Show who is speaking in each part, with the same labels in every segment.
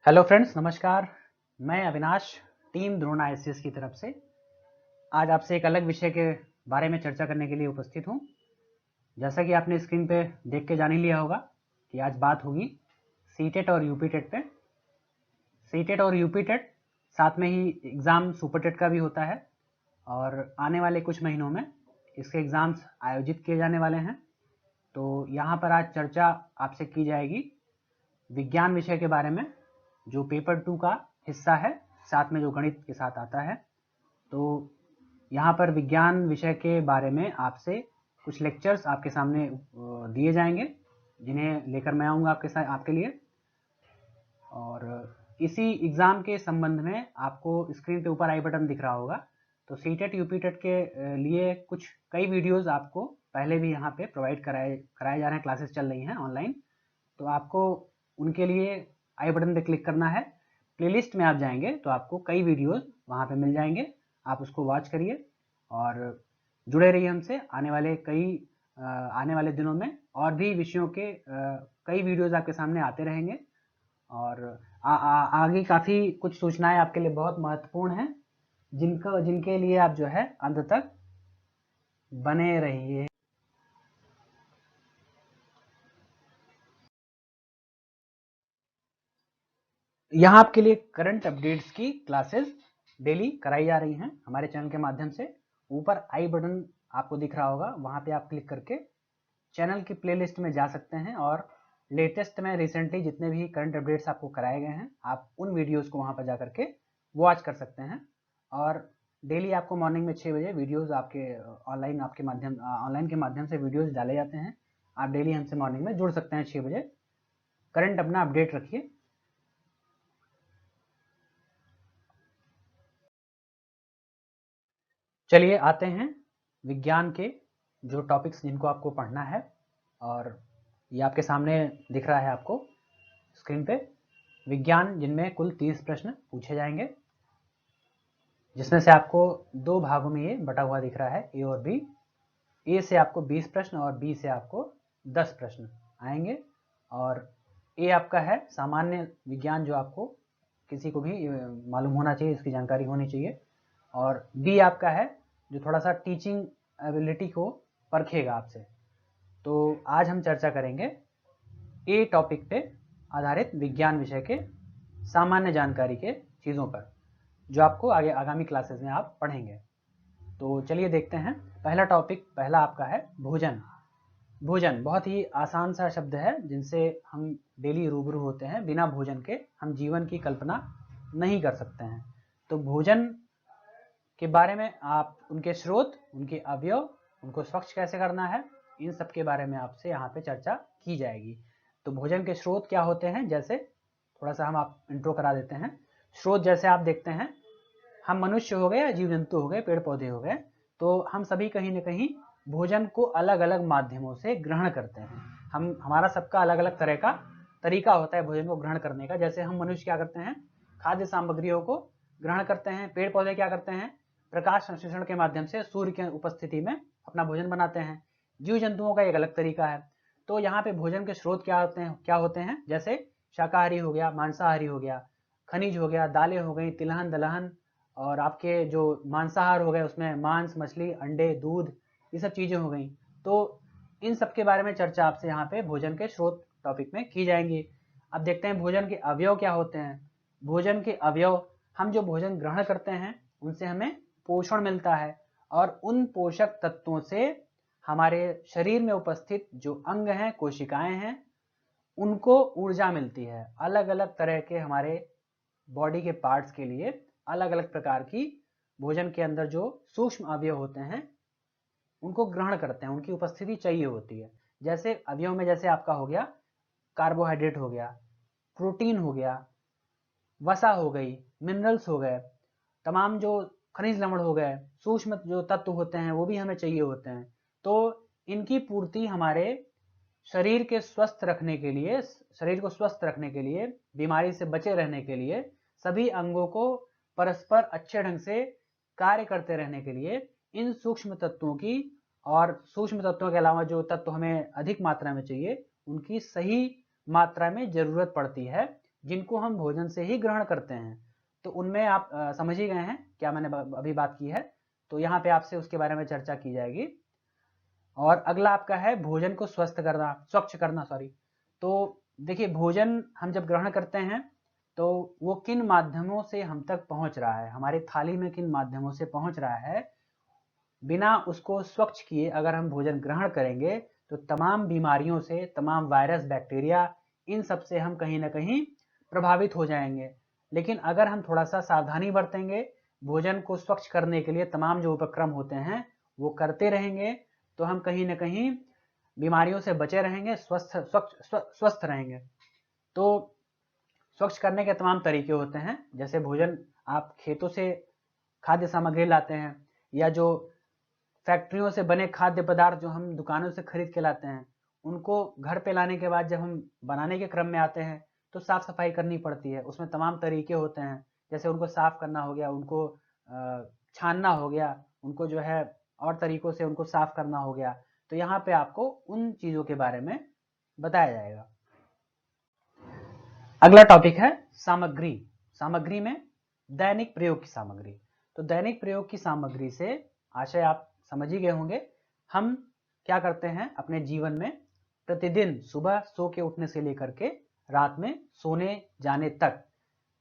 Speaker 1: Hello friends, नमस्कार। मैं Avinash, team Drona ISS की तरफ से आज आपसे एक अलग विषय के बारे में चर्चा करने के लिए उपस्थित हूं। जैसा कि आपने स्क्रीन पे देख के जान ही लिया होगा कि आज बात होगी सीटेट और यूपीटेट पे। सीटेट और यूपीटेट साथ में ही एग्ज़ाम सुपरटेट का भी होता है और आने वाले कुछ महीनों में इसके एग्ज़ाम्स आयोजित किए जाने वाले हैं। तो यहाँ पर आज चर्चा आपसे की जाएगी विज्ञान विषय के बारे में, जो पेपर 2 का हिस्सा है, साथ में जो गणित के साथ आता है। तो यहाँ पर विज्ञान विषय के बारे में आपसे कुछ लेक्चर्स आपके सामने दिए जाएंगे, जिन्हें लेकर मैं आऊँगा आपके लिए। और इसी एग्ज़ाम के संबंध में आपको स्क्रीन पे ऊपर आई बटन दिख रहा होगा। तो सीटेट यूपीटेट के लिए कुछ कई वीडियोस आपको पहले भी यहाँ पे प्रोवाइड कराए जा रहे हैं, क्लासेस चल रही हैं ऑनलाइन। तो आपको उनके लिए आई बटन पे क्लिक करना है। प्लेलिस्ट में आप जाएंगे तो आपको कई वीडियोस वहाँ पे मिल जाएंगे, आप उसको वॉच करिए और जुड़े रहिए हमसे। आने वाले दिनों में और भी विषयों के कई वीडियोस आपके सामने आते रहेंगे। और आगे काफ़ी कुछ सूचनाएं आपके लिए बहुत महत्वपूर्ण हैं, जिनके लिए आप जो है अंत तक बने रहिए। यहाँ आपके लिए करंट अपडेट्स की क्लासेस डेली कराई जा रही हैं हमारे चैनल के माध्यम से। ऊपर आई बटन आपको दिख रहा होगा, वहाँ पे आप क्लिक करके चैनल की प्लेलिस्ट में जा सकते हैं और लेटेस्ट में रिसेंटली जितने भी करंट अपडेट्स आपको कराए गए हैं, आप उन वीडियोस को वहाँ पर जा करके वॉच कर सकते हैं। और डेली आपको मॉर्निंग में 6 बजे वीडियोस आपके ऑनलाइन के माध्यम से वीडियोस डाले जाते हैं। आप डेली हमसे मॉर्निंग में जुड़ सकते हैं 6 बजे। करंट अपना अपडेट रखिए। चलिए आते हैं विज्ञान के जो टॉपिक्स जिनको आपको पढ़ना है। और ये आपके सामने दिख रहा है आपको स्क्रीन पे विज्ञान, जिनमें कुल 30 प्रश्न पूछे जाएंगे, जिसमें से आपको 2 भागों में ये बटा हुआ दिख रहा है, ए और बी। ए से आपको 20 प्रश्न और बी से आपको 10 प्रश्न आएंगे। और ए आपका है सामान्य विज्ञान, जो आपको किसी को भी मालूम होना चाहिए, इसकी जानकारी होनी चाहिए। और बी आपका है जो थोड़ा सा टीचिंग एबिलिटी को परखेगा आपसे। तो आज हम चर्चा करेंगे ए टॉपिक पे आधारित विज्ञान विषय के सामान्य जानकारी के चीज़ों पर, जो आपको आगे आगामी क्लासेस में आप पढ़ेंगे। तो चलिए देखते हैं। पहला आपका है भोजन। भोजन बहुत ही आसान सा शब्द है, जिनसे हम डेली रूबरू होते हैं। बिना भोजन के हम जीवन की कल्पना नहीं कर सकते हैं। तो भोजन के बारे में आप उनके स्रोत, उनके अवयव, उनको स्वच्छ कैसे करना है, इन सब के बारे में आपसे यहाँ पे चर्चा की जाएगी। तो भोजन के स्रोत क्या होते हैं, जैसे थोड़ा सा हम आप इंट्रो करा देते हैं। स्रोत जैसे आप देखते हैं, हम मनुष्य हो गए या जीव जंतु हो गए, पेड़ पौधे हो गए, तो हम सभी कहीं ना कहीं भोजन को अलग अलग माध्यमों से ग्रहण करते हैं। हमारा सबका अलग अलग तरह का तरीका होता है भोजन को ग्रहण करने का। जैसे हम मनुष्य क्या करते हैं, खाद्य सामग्रियों को ग्रहण करते हैं। पेड़ पौधे क्या करते हैं, प्रकाश संश्लेषण के माध्यम से सूर्य की उपस्थिति में अपना भोजन बनाते हैं। जीव जंतुओं का एक अलग तरीका है। तो यहाँ पे भोजन के स्रोत क्या होते हैं, जैसे शाकाहारी हो गया, मांसाहारी हो गया, खनिज हो गया, दालें हो गई, तिलहन दलहन, और आपके जो मांसाहार हो गए उसमें मांस, मछली, अंडे, दूध, ये सब चीज़ें हो गई। तो इन सब के बारे में चर्चा आपसे यहाँ पे भोजन के स्रोत टॉपिक में की जाएंगी। अब देखते हैं भोजन के अवयव क्या होते हैं। भोजन के अवयव, हम जो भोजन ग्रहण करते हैं उनसे हमें पोषण मिलता है, और उन पोषक तत्वों से हमारे शरीर में उपस्थित जो अंग हैं, कोशिकाएं हैं, उनको ऊर्जा मिलती है। अलग अलग तरह के हमारे बॉडी के पार्ट्स के लिए अलग अलग प्रकार की भोजन के अंदर जो सूक्ष्म अवयव होते हैं उनको ग्रहण करते हैं, उनकी उपस्थिति चाहिए होती है। जैसे अवयव में जैसे आपका हो गया कार्बोहाइड्रेट, हो गया प्रोटीन, हो गया वसा, हो गई मिनरल्स, हो गए तमाम जो खनिज लवण हो गए, सूक्ष्म जो तत्व होते हैं वो भी हमें चाहिए होते हैं। तो इनकी पूर्ति हमारे शरीर के स्वस्थ रखने के लिए, शरीर को स्वस्थ रखने के लिए, बीमारी से बचे रहने के लिए, सभी अंगों को परस्पर अच्छे ढंग से कार्य करते रहने के लिए इन सूक्ष्म तत्वों की, और सूक्ष्म तत्वों के अलावा जो तत्व हमें अधिक मात्रा में चाहिए, उनकी सही मात्रा में जरूरत पड़ती है। जिनको हम भोजन से ही ग्रहण करते हैं। तो उनमें आप समझ ही गए हैं क्या मैंने अभी बात की है। तो यहाँ पे आपसे उसके बारे में चर्चा की जाएगी। और अगला आपका है भोजन को स्वच्छ करना सॉरी। तो देखिए, भोजन हम जब ग्रहण करते हैं तो वो किन माध्यमों से हम तक पहुंच रहा है, हमारी थाली में किन माध्यमों से पहुंच रहा है, बिना उसको स्वच्छ किए अगर हम भोजन ग्रहण करेंगे तो तमाम बीमारियों से, तमाम वायरस, बैक्टीरिया, इन सब से हम कहीं ना कहीं प्रभावित हो जाएंगे। लेकिन अगर हम थोड़ा सा सावधानी बरतेंगे, भोजन को स्वच्छ करने के लिए तमाम जो उपक्रम होते हैं वो करते रहेंगे, तो हम कहीं ना कहीं बीमारियों से बचे रहेंगे, स्वस्थ रहेंगे। तो स्वच्छ करने के तमाम तरीके होते हैं। जैसे भोजन आप खेतों से खाद्य सामग्री लाते हैं, या जो फैक्ट्रियों से बने खाद्य पदार्थ जो हम दुकानों से खरीद के लाते हैं, उनको घर पे लाने के बाद जब हम बनाने के क्रम में आते हैं तो साफ सफाई करनी पड़ती है। उसमें तमाम तरीके होते हैं, जैसे उनको साफ करना हो गया, उनको छानना हो गया, उनको जो है और तरीकों से उनको साफ करना हो गया। तो यहाँ पे आपको उन चीज़ों के बारे में बताया जाएगा। अगला टॉपिक है सामग्री। सामग्री में दैनिक प्रयोग की सामग्री। तो दैनिक प्रयोग की सामग्री से आशय आप समझ ही गए होंगे, हम क्या करते हैं अपने जीवन में प्रतिदिन सुबह सो के उठने से लेकर के रात में सोने जाने तक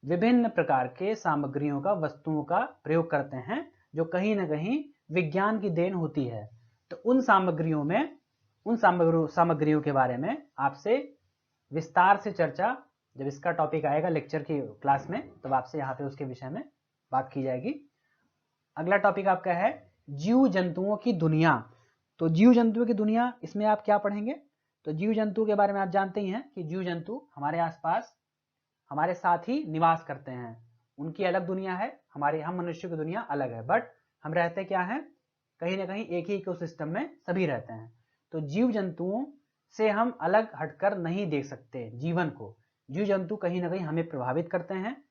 Speaker 1: विभिन्न प्रकार के सामग्रियों का, वस्तुओं का प्रयोग करते हैं, जो कहीं ना कहीं विज्ञान की देन होती है। तो उन सामग्रियों के बारे में आपसे विस्तार से चर्चा, जब इसका टॉपिक आएगा लेक्चर की क्लास में, तब आपसे यहाँ पे उसके विषय में बात की जाएगी। अगला टॉपिक आपका है जीव जंतुओं की दुनिया। तो जीव जंतुओं की दुनिया, इसमें आप क्या पढ़ेंगे? तो जीव जंतु के बारे में आप जानते ही हैं कि जीव जंतु हमारे आसपास हमारे साथ ही निवास करते हैं। उनकी अलग दुनिया है, हम मनुष्य की दुनिया अलग है, बट हम रहते क्या हैं, कहीं ना कहीं एक ही इकोसिस्टम में सभी रहते हैं। तो जीव जंतुओं से हम अलग हटकर नहीं देख सकते जीवन को। जीव जंतु कहीं ना कहीं हमें प्रभावित करते हैं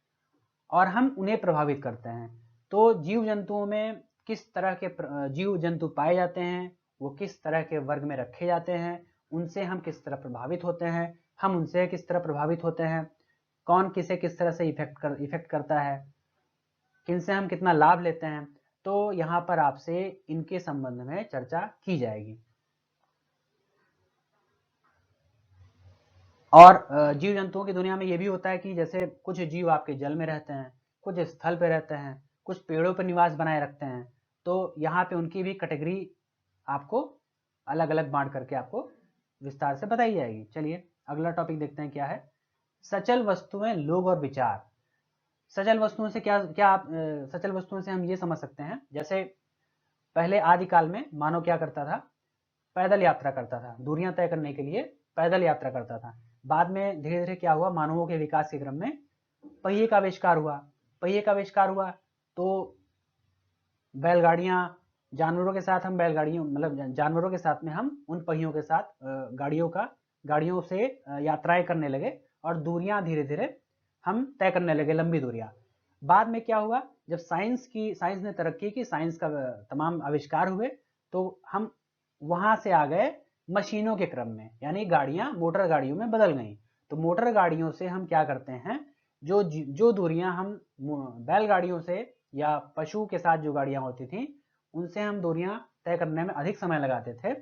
Speaker 1: और हम उन्हें प्रभावित करते हैं। तो जीव जंतुओं में किस तरह के जीव जंतु पाए जाते हैं, वो किस तरह के वर्ग में रखे जाते हैं, उनसे हम किस तरह प्रभावित होते हैं, हम उनसे किस तरह प्रभावित होते हैं, कौन किसे किस तरह से इफेक्ट करता है, किनसे हम कितना लाभ लेते हैं, तो यहाँ पर आपसे इनके संबंध में चर्चा की जाएगी। और जीव जंतुओं की दुनिया में ये भी होता है कि जैसे कुछ जीव आपके जल में रहते हैं, कुछ स्थल पे रहते हैं, कुछ पेड़ों पर निवास बनाए रखते हैं। तो यहाँ पे उनकी भी कैटेगरी आपको अलग अलग बांट करके आपको विस्तार से बताई जाएगी। चलिए अगला टॉपिक देखते हैं क्या है। सचल वस्तुएं, लोग और विचार। सचल वस्तुओं से क्या आप सचल वस्तुओं से हम ये समझ सकते हैं, जैसे पहले आदिकाल में मानव क्या करता था, पैदल यात्रा करता था, दूरियां तय करने के लिए पैदल यात्रा करता था। बाद में धीरे धीरे क्या हुआ, मानवों के विकास के क्रम में पहिए का आविष्कार हुआ। पहिए का आविष्कार हुआ तो बैलगाड़ियां, जानवरों के साथ हम बैलगाड़ियों मतलब जानवरों के साथ में हम उन पहियों के साथ गाड़ियों से यात्राएं करने लगे और दूरियां धीरे धीरे हम तय करने लगे, लंबी दूरियां। बाद में क्या हुआ, जब साइंस ने तरक्की की, साइंस का तमाम आविष्कार हुए, तो हम वहां से आ गए मशीनों के क्रम में, यानी गाड़ियां मोटर गाड़ियों में बदल गई। तो मोटर गाड़ियों से हम क्या करते हैं, जो दूरियां हम बैलगाड़ियों से या पशु के साथ जो गाड़ियां होती थी उनसे हम दूरियां तय करने में अधिक समय लगाते थे,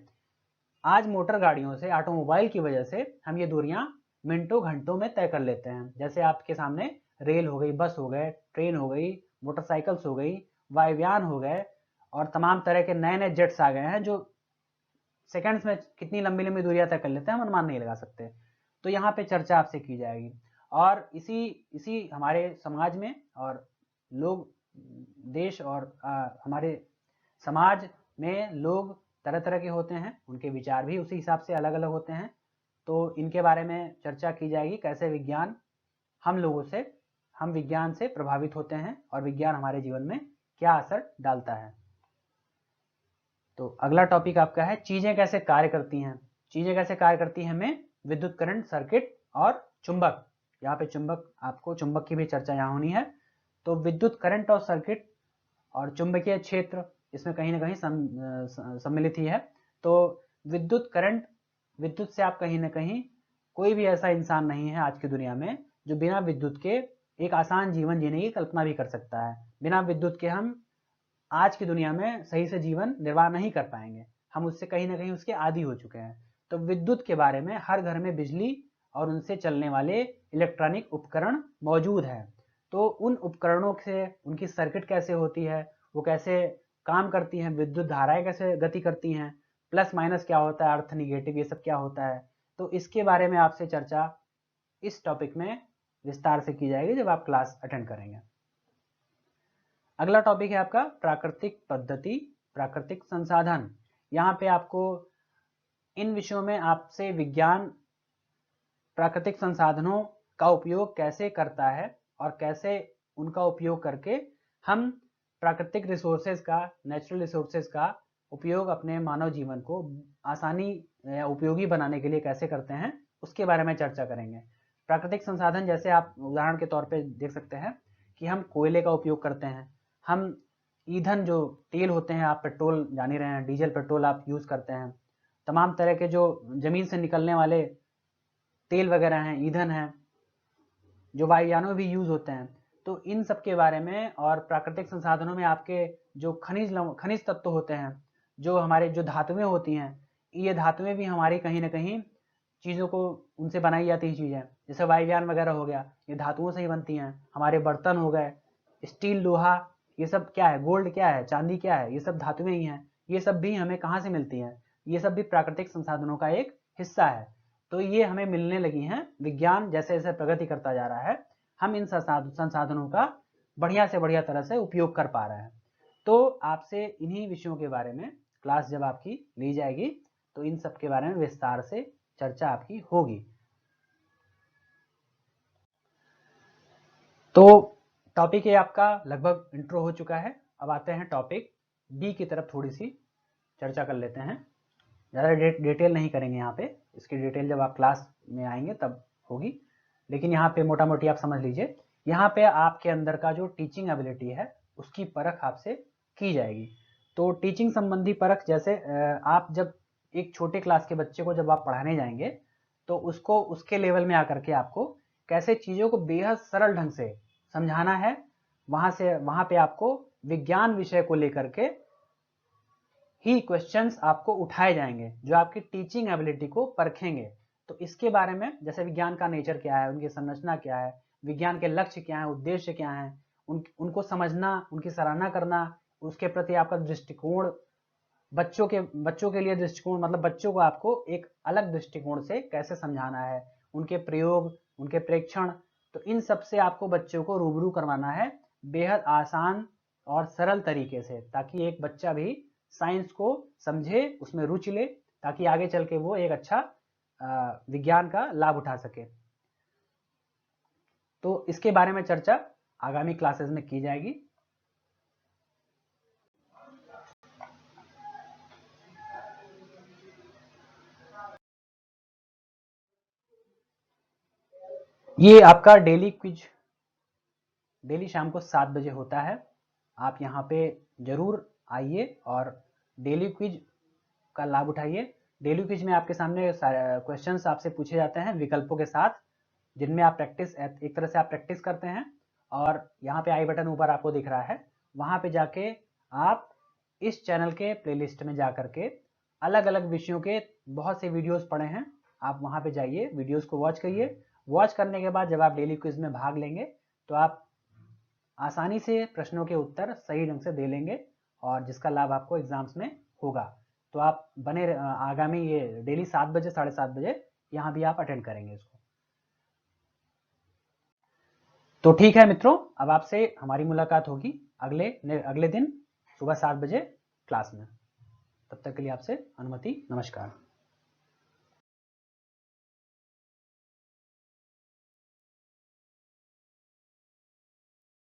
Speaker 1: आज मोटर गाड़ियों से, ऑटोमोबाइल की वजह से हम ये दूरियां मिनटों घंटों में तय कर लेते हैं। जैसे आपके सामने रेल हो गई, बस हो गए, ट्रेन हो गई, मोटरसाइकिल्स हो गई, वायुयान हो गए, और तमाम तरह के नए नए जेट्स आ गए हैं जो सेकंड्स में कितनी लंबी लंबी दूरियां तय कर लेते हैं, हम अनुमान नहीं लगा सकते। तो यहाँ पे चर्चा आपसे की जाएगी। और इसी हमारे समाज में और लोग, देश और हमारे समाज में लोग तरह तरह के होते हैं, उनके विचार भी उसी हिसाब से अलग अलग होते हैं। तो इनके बारे में चर्चा की जाएगी, कैसे हम विज्ञान से प्रभावित होते हैं और विज्ञान हमारे जीवन में क्या असर डालता है। तो अगला टॉपिक आपका है चीजें कैसे कार्य करती हैं। चीजें कैसे कार्य करती हैं में विद्युत करंट, सर्किट और चुंबक। यहाँ पे आपको चुंबक की भी चर्चा यहाँ होनी है। तो विद्युत करंट और सर्किट और चुंबकीय क्षेत्र इसमें कहीं ना कहीं सम्मिलित ही है। तो विद्युत से आप कहीं ना कहीं, कोई भी ऐसा इंसान नहीं है आज की दुनिया में जो बिना विद्युत के एक आसान जीवन जीने की कल्पना भी कर सकता है। बिना विद्युत के हम आज की दुनिया में सही से जीवन निर्वाह नहीं कर पाएंगे, हम उससे कहीं ना कहीं उसके आदी हो चुके हैं। तो विद्युत के बारे में, हर घर में बिजली और उनसे चलने वाले इलेक्ट्रॉनिक उपकरण मौजूद है। तो उन उपकरणों से उनकी सर्किट कैसे होती है, वो कैसे काम करती हैं, विद्युत धाराएं कैसे गति करती हैं, प्लस माइनस क्या होता है, अर्थ निगेटिव, ये सब क्या होता है, तो इसके बारे में आपसे चर्चा इस टॉपिक में विस्तार से की जाएगी जब आप क्लास अटेंड करेंगे। अगला टॉपिक है आपका प्राकृतिक पद्धति, प्राकृतिक संसाधन। यहाँ पे आपको इन विषयों में आपसे विज्ञान प्राकृतिक संसाधनों का उपयोग कैसे करता है और कैसे उनका उपयोग करके हम प्राकृतिक रिसोर्सेज का, नेचुरल रिसोर्सेज का उपयोग अपने मानव जीवन को आसानी या उपयोगी बनाने के लिए कैसे करते हैं, उसके बारे में चर्चा करेंगे। प्राकृतिक संसाधन जैसे आप उदाहरण के तौर पे देख सकते हैं कि हम कोयले का उपयोग करते हैं, हम ईंधन जो तेल होते हैं, आप पेट्रोल जान ही रहे हैं, डीजल पेट्रोल आप यूज़ करते हैं, तमाम तरह के जो ज़मीन से निकलने वाले तेल वगैरह हैं, ईंधन हैं, जो वायुयानों में भी यूज़ होते हैं। तो इन सब के बारे में, और प्राकृतिक संसाधनों में आपके जो खनिज तत्व होते हैं, जो हमारे जो धातुएं होती हैं, ये धातुएं भी हमारी कहीं ना कहीं चीज़ों को, उनसे बनाई जाती है चीज़ें, जैसे वायुयान वगैरह हो गया, ये धातुओं से ही बनती हैं। हमारे बर्तन हो गए, स्टील, लोहा, ये सब क्या है, गोल्ड क्या है, चांदी क्या है, ये सब धातुएं ही हैं। ये सब भी हमें कहाँ से मिलती हैं, ये सब भी प्राकृतिक संसाधनों का एक हिस्सा है। तो ये हमें मिलने लगी हैं। विज्ञान जैसे जैसे प्रगति करता जा रहा है, हम इन संसाधनों का बढ़िया से बढ़िया तरह से उपयोग कर पा रहे हैं। तो आपसे इन्हीं विषयों के बारे में क्लास जब आपकी ली जाएगी तो इन सब के बारे में विस्तार से चर्चा आपकी होगी। तो टॉपिक ए आपका लगभग इंट्रो हो चुका है। अब आते हैं टॉपिक बी की तरफ, थोड़ी सी चर्चा कर लेते हैं। ज़्यादा डिटेल नहीं करेंगे यहाँ पे, इसकी डिटेल जब आप क्लास में आएंगे तब होगी, लेकिन यहाँ पे मोटा मोटी आप समझ लीजिए। यहाँ पे आपके अंदर का जो टीचिंग एबिलिटी है उसकी परख आपसे की जाएगी। तो टीचिंग संबंधी परख, जैसे आप जब एक छोटे क्लास के बच्चे को जब आप पढ़ाने जाएंगे तो उसको उसके लेवल में आकर के आपको कैसे चीज़ों को बेहद सरल ढंग से समझाना है, वहाँ पे आपको विज्ञान विषय को लेकर के ही क्वेश्चंस आपको उठाए जाएंगे जो आपकी टीचिंग एबिलिटी को परखेंगे। तो इसके बारे में, जैसे विज्ञान का नेचर क्या है, उनकी संरचना क्या है, विज्ञान के लक्ष्य क्या है, उद्देश्य क्या है, उनको समझना, उनकी सराहना करना, उसके प्रति आपका दृष्टिकोण, बच्चों के लिए दृष्टिकोण, मतलब बच्चों को आपको एक अलग दृष्टिकोण से कैसे समझाना है, उनके प्रयोग, उनके प्रेक्षण, तो इन सब से आपको बच्चों को रूबरू करवाना है बेहद आसान और सरल तरीके से, ताकि एक बच्चा भी साइंस को समझे, उसमें रुचि ले, ताकि आगे चल के वो एक अच्छा विज्ञान का लाभ उठा सके। तो इसके बारे में चर्चा आगामी क्लासेस में की जाएगी। ये आपका डेली क्विज डेली शाम को 7 बजे होता है। आप यहाँ पे जरूर आइए और डेली क्विज का लाभ उठाइए। डेली क्विज में आपके सामने क्वेश्चंस आपसे पूछे जाते हैं विकल्पों के साथ, जिनमें आप प्रैक्टिस, एक तरह से आप प्रैक्टिस करते हैं। और यहाँ पे आई बटन ऊपर आपको दिख रहा है, वहाँ पे जाके आप इस चैनल के प्लेलिस्ट में जा करके अलग अलग विषयों के बहुत से वीडियोस पड़े हैं, आप वहाँ पे जाइए, वीडियोस को वॉच करिए। वॉच करने के बाद जब आप डेली क्विज में भाग लेंगे तो आप आसानी से प्रश्नों के उत्तर सही ढंग से दे लेंगे, और जिसका लाभ आपको एग्जाम्स में होगा। तो आप बने आगामी ये डेली 7 बजे, 7:30 बजे यहाँ भी आप अटेंड करेंगे इसको। तो ठीक है मित्रों, अब आपसे हमारी मुलाकात होगी अगले दिन सुबह 7 बजे क्लास में। तब तक के लिए आपसे अनुमति, नमस्कार।